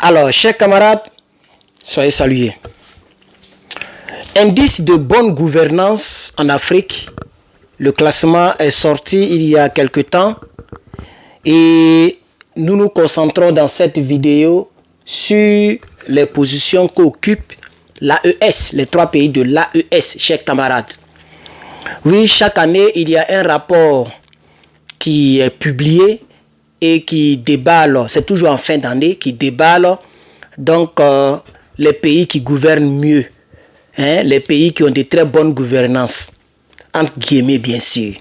Alors, chers camarades, soyez salués. Indice de bonne gouvernance en Afrique. Le classement est sorti il y a quelque temps et nous nous concentrons dans cette vidéo sur les positions qu'occupent l'AES, les 3 pays de l'AES, chers camarades. Oui, chaque année, il y a un rapport qui est publié et qui déballe, c'est toujours en fin d'année, qui déballe donc les pays qui gouvernent mieux, hein, les pays qui ont de très bonnes gouvernances, entre guillemets bien sûr.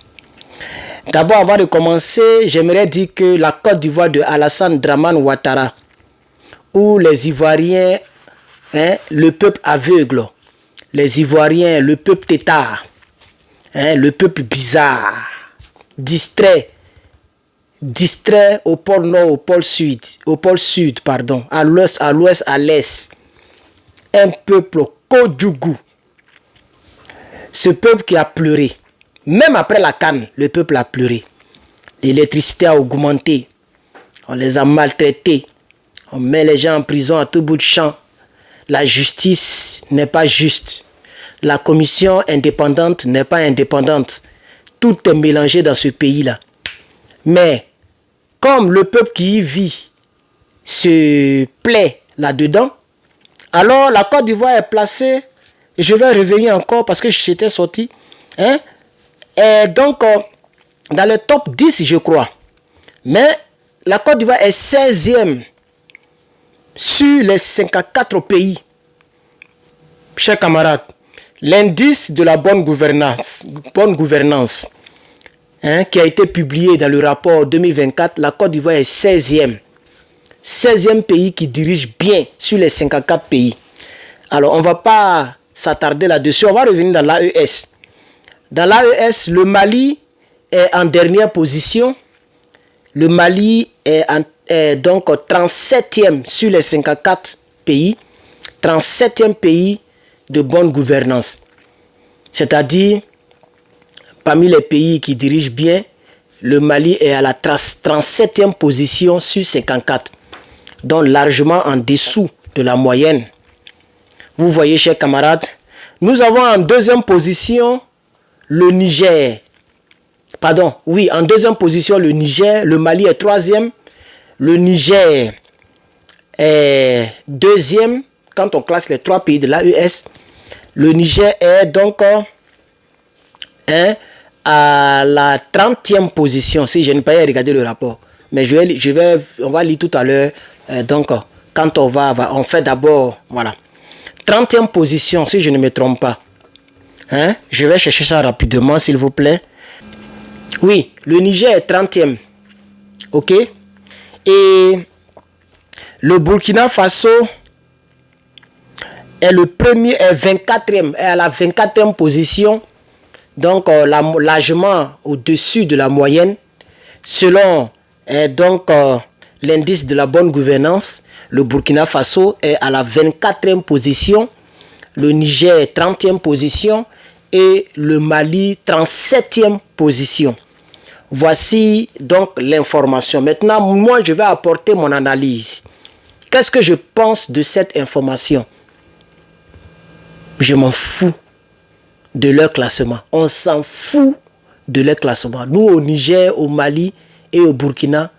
D'abord, avant de commencer, j'aimerais dire que la Côte d'Ivoire de Alassane Dramane Ouattara, où les Ivoiriens, hein, le peuple aveugle, les Ivoiriens, le peuple tétard, hein, le peuple bizarre, distrait au pôle nord, au pôle sud, pardon, à l'ouest, à l'est. Un peuple Kodjougou. Ce peuple qui a pleuré. Même après la canne, le peuple a pleuré. L'électricité a augmenté. On les a maltraités. On met les gens en prison à tout bout de champ. La justice n'est pas juste. La commission indépendante n'est pas indépendante. Tout est mélangé dans ce pays-là. Mais, comme le peuple qui y vit se plaît là-dedans, alors la Côte d'Ivoire est placée, je vais revenir encore parce que j'étais sorti, hein, et donc dans le top 10 je crois. Mais la Côte d'Ivoire est 16e sur les 54 pays. Chers camarades, l'indice de la bonne gouvernance, hein, qui a été publié dans le rapport 2024, la Côte d'Ivoire est 16e. 16e pays qui dirige bien sur les 54 pays. Alors, on ne va pas s'attarder là-dessus. On va revenir dans l'AES. Dans l'AES, le Mali est en dernière position. Le Mali est donc 37e sur les 54 pays. 37e pays de bonne gouvernance. C'est-à-dire, parmi les pays qui dirigent bien, le Mali est à la 37e position sur 54. Donc largement en dessous de la moyenne. Vous voyez, chers camarades, nous avons en deuxième position le Niger. Pardon, oui, en deuxième position le Niger, le Mali est 3e, le Niger est 2e, quand on classe les 3 pays de l'AES, le Niger est donc à la 30e position, si je n'ai pas regardé le rapport. Mais on va lire tout à l'heure. Donc, quand on fait d'abord, voilà. 30e position, si je ne me trompe pas. Hein? Je vais chercher ça rapidement, s'il vous plaît. Oui, le Niger est 30e. OK? Et le Burkina Faso est le premier, est 24e, est à la 24e position. Donc, largement au-dessus de la moyenne. Selon, donc, l'indice de la bonne gouvernance, le Burkina Faso est à la 24e position, le Niger est 30e position et le Mali 37e position. Voici donc l'information. Maintenant, moi, je vais apporter mon analyse. Qu'est-ce que je pense de cette information? Je m'en fous de leur classement. On s'en fout de leur classement. Nous, au Niger, au Mali et au Burkina,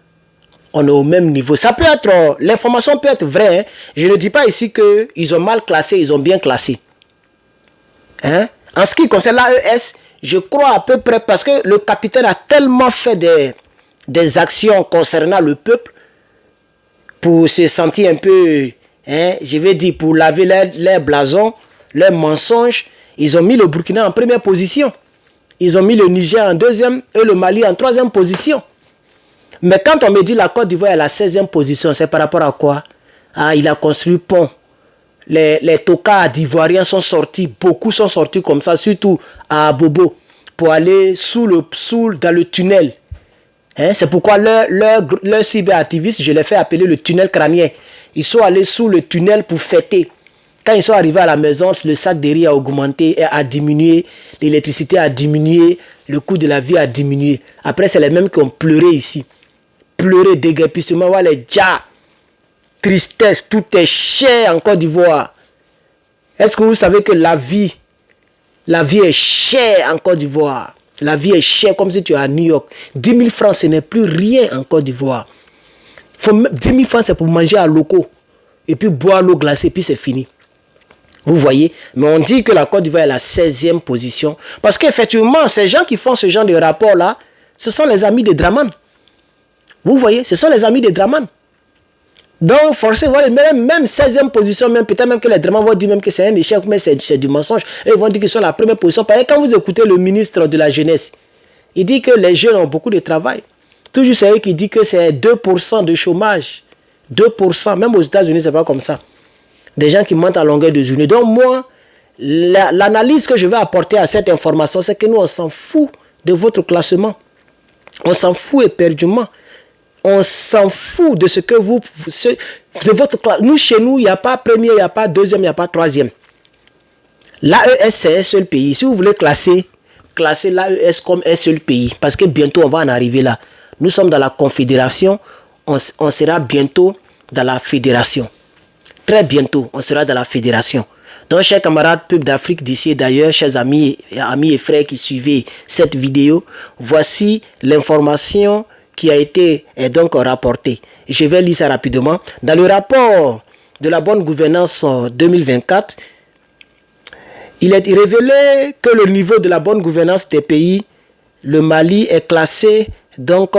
on est au même niveau. Ça peut être, l'information peut être vraie. Hein? Je ne dis pas ici qu'ils ont mal classé, ils ont bien classé. Hein? En ce qui concerne l'AES, je crois à peu près, parce que le capitaine a tellement fait des actions concernant le peuple pour se sentir un peu, hein, je vais dire, pour laver leurs blasons, leurs mensonges. Ils ont mis le Burkina en première position. Ils ont mis le Niger en 2e et le Mali en 3e position. Mais quand on me dit la Côte d'Ivoire est à la 16e position, c'est par rapport à quoi? Ah, il a construit pont. Les tocards d'Ivoiriens sont sortis, beaucoup sont sortis comme ça, surtout à Bobo, pour aller dans le tunnel. Hein? C'est pourquoi leur cyberactiviste, je l'ai fait appeler le tunnel crânien. Ils sont allés sous le tunnel pour fêter. Quand ils sont arrivés à la maison, le sac de riz a augmenté, a diminué, l'électricité a diminué, le coût de la vie a diminué. Après, c'est les mêmes qui ont pleuré ici. Pleurer, déguerpissement, voilà, déjà. tristesse, tout est cher en Côte d'Ivoire. Est-ce que vous savez que la vie est chère en Côte d'Ivoire? La vie est chère comme si tu es à New York. 10 000 francs, ce n'est plus rien en Côte d'Ivoire. 10 000 francs, c'est pour manger à locaux. Et puis boire l'eau glacée, puis c'est fini. Vous voyez? Mais on dit que la Côte d'Ivoire est la 16e position. Parce qu'effectivement, ces gens qui font ce genre de rapport-là, ce sont les amis de Draman. Vous voyez? Ce sont les amis de Draman. Donc, forcément, même 16e position, même peut-être même que les Draman vont dire même que c'est un échec, mais c'est du mensonge. Et ils vont dire qu'ils sont la première position. Parce que quand vous écoutez le ministre de la Jeunesse, il dit que les jeunes ont beaucoup de travail. Toujours c'est eux qui dit que c'est 2% de chômage. 2%. Même aux États-Unis, c'est pas comme ça. Des gens qui mentent à longueur de journée. Donc, moi, l'analyse que je vais apporter à cette information, c'est que nous, on s'en fout de votre classement. On s'en fout éperdument. On s'en fout de ce que de votre classe. Nous, chez nous, il n'y a pas premier, il n'y a pas deuxième, il n'y a pas troisième. L'AES, c'est un seul pays. Si vous voulez classer l'AES comme un seul pays, parce que bientôt, on va en arriver là. Nous sommes dans la confédération, on sera bientôt dans la fédération. Très bientôt, on sera dans la fédération. Donc, chers camarades peuple d'Afrique d'ici et d'ailleurs, chers amis et frères qui suivez cette vidéo, voici l'information qui a été donc rapportée. Je vais lire ça rapidement. Dans le rapport de la bonne gouvernance 2024, il est révélé que le niveau de la bonne gouvernance des pays, le Mali est classé donc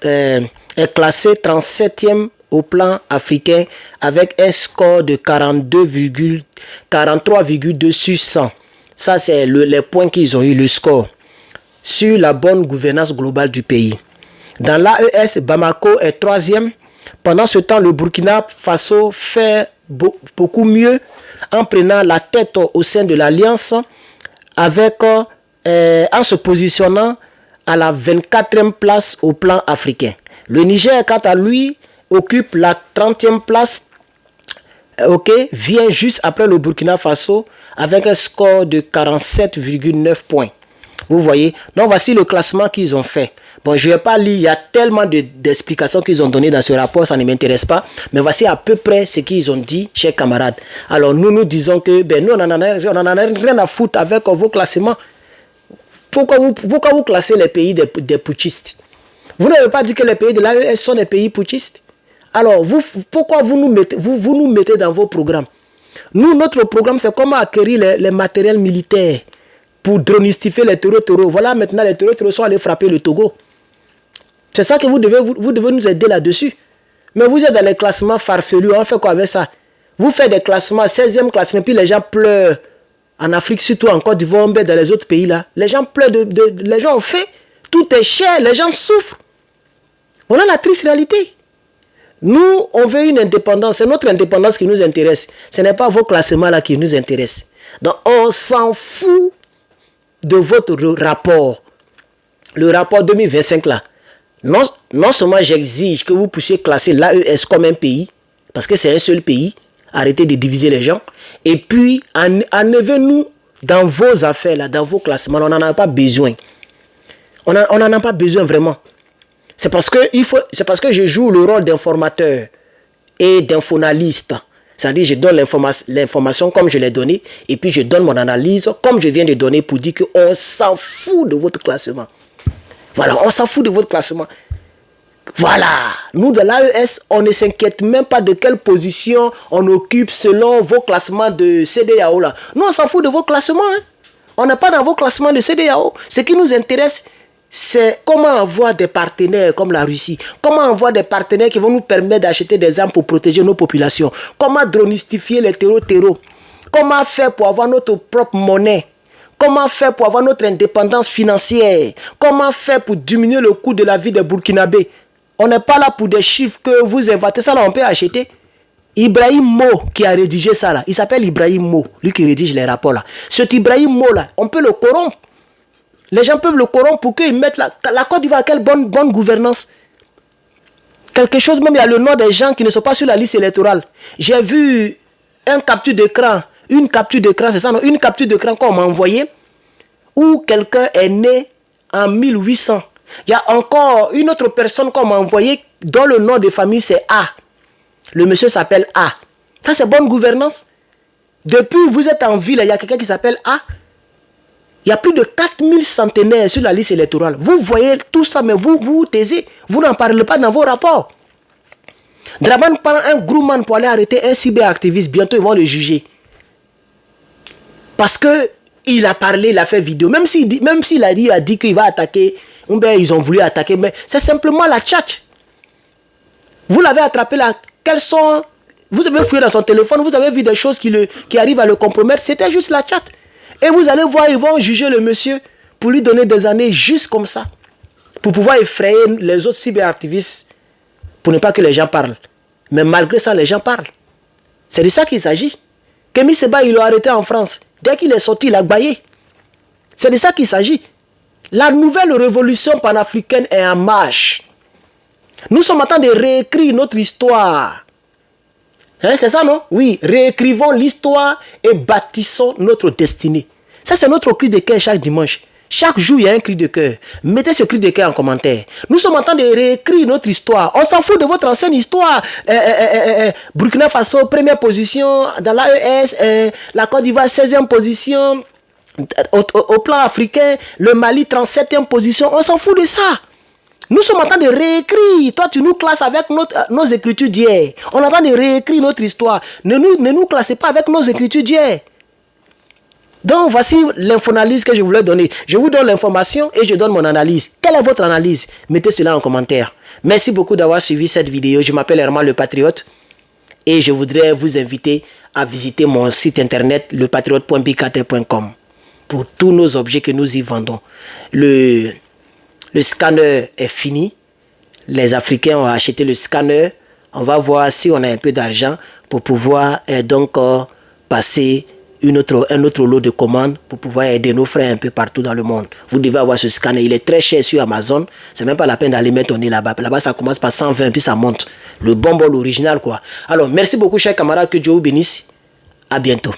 est classé 37e au plan africain avec un score de 43,2 sur 100. Ça, c'est les points qu'ils ont eu, le score, sur la bonne gouvernance globale du pays. Dans l'AES, Bamako est 3e. Pendant ce temps, le Burkina Faso fait beaucoup mieux en prenant la tête au sein de l'Alliance en se positionnant à la 24e place au plan africain. Le Niger, quant à lui, occupe la 30e place, vient juste après le Burkina Faso avec un score de 47,9 points. Vous voyez? Donc, voici le classement qu'ils ont fait. Bon, je ne vais pas lire, il y a tellement d'explications qu'ils ont données dans ce rapport, ça ne m'intéresse pas. Mais voici à peu près ce qu'ils ont dit, chers camarades. Alors, nous disons que nous, on n'en a rien à foutre avec vos classements. Pourquoi vous classez les pays des putschistes? Vous n'avez pas dit que les pays de l'AES sont des pays putschistes? Alors, pourquoi vous nous mettez dans vos programmes? Nous, notre programme, c'est comment acquérir les matériels militaires pour dronistifier les terreaux. Voilà, maintenant, les terreaux sont allés frapper le Togo. C'est ça que vous devez nous aider là-dessus. Mais vous êtes dans les classements farfelus. On fait quoi avec ça? Vous faites des classements, 16e classement, puis les gens pleurent. En Afrique, surtout en Côte d'Ivoire, dans les autres pays là. Les gens pleurent, les gens ont faim. Tout est cher, les gens souffrent. Voilà la triste réalité. Nous, on veut une indépendance. C'est notre indépendance qui nous intéresse. Ce n'est pas vos classements là qui nous intéressent. Donc, on s'en fout de votre rapport. Le rapport 2025 là. Non seulement j'exige que vous puissiez classer l'AES comme un pays, parce que c'est un seul pays, arrêtez de diviser les gens, et puis enlevez-nous dans vos affaires, là, dans vos classements, on n'en a pas besoin. On n'en a pas besoin vraiment. C'est parce que je joue le rôle d'informateur et d'infonaliste. C'est-à-dire je donne l'information comme je l'ai donnée, et puis je donne mon analyse comme je viens de donner pour dire qu'on s'en fout de votre classement. Voilà, on s'en fout de votre classement. Voilà, nous de l'AES, on ne s'inquiète même pas de quelle position on occupe selon vos classements de CEDEAO là. Nous, on s'en fout de vos classements. Hein. On n'est pas dans vos classements de CEDEAO. Ce qui nous intéresse, c'est comment avoir des partenaires comme la Russie. Comment avoir des partenaires qui vont nous permettre d'acheter des armes pour protéger nos populations. Comment dronistifier les terreaux. Comment faire pour avoir notre propre monnaie. Comment faire pour avoir notre indépendance financière? Comment faire pour diminuer le coût de la vie des Burkinabés? On n'est pas là pour des chiffres que vous inventez. Ça là, on peut acheter. Ibrahim Mo qui a rédigé ça là. Il s'appelle Ibrahim Mo, lui qui rédige les rapports là. Cet Ibrahim Mo là, on peut le corrompre. Les gens peuvent le corrompre pour qu'ils mettent la Côte d'Ivoire. Quelle bonne gouvernance. Quelque chose, même il y a le nom des gens qui ne sont pas sur la liste électorale. J'ai vu une capture d'écran, c'est ça, non? Une capture d'écran qu'on m'a envoyé où quelqu'un est né en 1800. Il y a encore une autre personne qu'on m'a envoyé dont le nom de famille c'est A. Le monsieur s'appelle A. Ça, c'est bonne gouvernance. Depuis vous êtes en ville, il y a quelqu'un qui s'appelle A. Il y a plus de 4000 centenaires sur la liste électorale. Vous voyez tout ça, mais vous vous taisez. Vous n'en parlez pas dans vos rapports. Draman prend un gros man pour aller arrêter un cyberactiviste. Bientôt, ils vont le juger. Parce qu'il a parlé, il a fait vidéo. Même s'il a dit qu'il va attaquer, ou bien ils ont voulu attaquer, mais c'est simplement la tchatch. Vous l'avez attrapé là. Quels sont... Vous avez fouillé dans son téléphone, vous avez vu des choses qui arrivent à le compromettre. C'était juste la chat. Et vous allez voir, ils vont juger le monsieur pour lui donner des années juste comme ça. Pour pouvoir effrayer les autres cyberactivistes. Pour ne pas que les gens parlent. Mais malgré ça, les gens parlent. C'est de ça qu'il s'agit. Kémy Séba, ils l'ont arrêté en France. Dès qu'il est sorti, il a gbaillé. C'est de ça qu'il s'agit. La nouvelle révolution panafricaine est en marche. Nous sommes en train de réécrire notre histoire. Hein, c'est ça, non? Oui, réécrivons l'histoire et bâtissons notre destinée. Ça, c'est notre cri de cœur chaque dimanche. Chaque jour, il y a un cri de cœur. Mettez ce cri de cœur en commentaire. Nous sommes en train de réécrire notre histoire. On s'en fout de votre ancienne histoire. Burkina Faso, première position dans l'AES. La Côte d'Ivoire, 16e position. Au plan africain, le Mali, 37e position. On s'en fout de ça. Nous sommes en train de réécrire. Toi, tu nous classes avec nos écritures d'hier. On est en train de réécrire notre histoire. Ne nous classez pas avec nos écritures d'hier. Donc, voici l'infoanalyse que je voulais donner. Je vous donne l'information et je donne mon analyse. Quelle est votre analyse? Mettez cela en commentaire. Merci beaucoup d'avoir suivi cette vidéo. Je m'appelle Herman Le Patriote et je voudrais vous inviter à visiter mon site internet lepatriote.bikate.com pour tous nos objets que nous y vendons. Le scanner est fini. Les Africains ont acheté le scanner. On va voir si on a un peu d'argent pour pouvoir donc passer un autre lot de commandes pour pouvoir aider nos frères un peu partout dans le monde. Vous devez avoir ce scanner. Il est très cher sur Amazon. C'est même pas la peine d'aller mettre ton nez là-bas. Là-bas, ça commence par 120 puis ça monte. Le bonbon, l'original quoi. Alors, merci beaucoup chers camarades. Que Dieu vous bénisse. À bientôt.